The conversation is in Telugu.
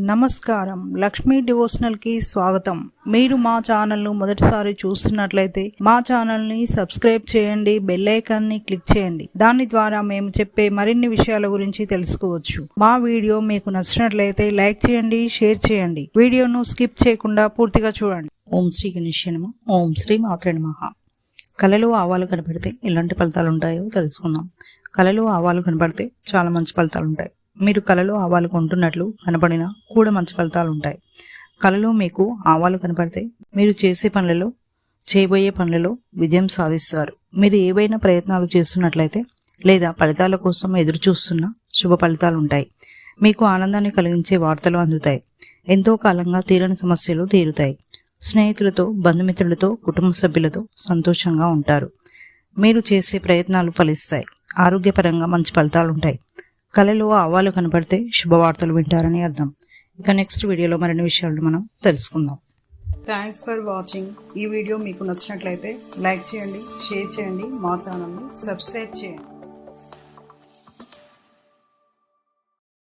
నమస్కారం, లక్ష్మీ డివోషనల్ కి స్వాగతం. మీరు మా ఛానల్ ను మొదటిసారి చూస్తున్నట్లయితే మా ఛానల్ ని సబ్స్క్రైబ్ చేయండి, బెల్ ఐకాన్ ని క్లిక్ చేయండి. దాని ద్వారా మేము చెప్పే మరిన్ని విషయాల గురించి తెలుసుకోవచ్చు. మా వీడియో మీకు నచ్చినట్లయితే లైక్ చేయండి, షేర్ చేయండి. వీడియోను స్కిప్ చేయకుండా పూర్తిగా చూడండి. ఓం శ్రీ గణేశాయ నమః. ఓం శ్రీ మాత్రే నమః. కళలో ఆవాలు కనబడితే ఎలాంటి ఫలితాలు ఉంటాయో తెలుసుకుందాం. కళలో ఆవాలు కనబడితే చాలా మంచి ఫలితాలు ఉంటాయి. మీరు కళలో ఆవాలు కొంటున్నట్లు కనపడినా కూడా మంచి ఫలితాలు ఉంటాయి. కళలో మీకు ఆవాలు కనపడితే మీరు చేయబోయే పనులలో విజయం సాధిస్తారు. మీరు ఏవైనా ప్రయత్నాలు చేస్తున్నట్లయితే లేదా ఫలితాల కోసం ఎదురు చూస్తున్న శుభ ఫలితాలు ఉంటాయి. మీకు ఆనందాన్ని కలిగించే వార్తలు అందుతాయి. ఎంతో కాలంగా తీరని సమస్యలు తీరుతాయి. స్నేహితులతో, బంధుమిత్రులతో, కుటుంబ సభ్యులతో సంతోషంగా ఉంటారు. మీరు చేసే ప్రయత్నాలు ఫలిస్తాయి. ఆరోగ్యపరంగా మంచి ఫలితాలు ఉంటాయి. కళలో ఆవాలు కనపడితే శుభవార్తలు వింటారని అర్థం. ఇక నెక్స్ట్ వీడియోలో మరిన్ని విషయాలు మనం తెలుసుకుందాం. Thanks for watching. ఈ వీడియో మీకు నచ్చినట్లయితే లైక్ చేయండి, షేర్ చేయండి, మా ఛానల్ని సబ్స్క్రైబ్ చేయండి.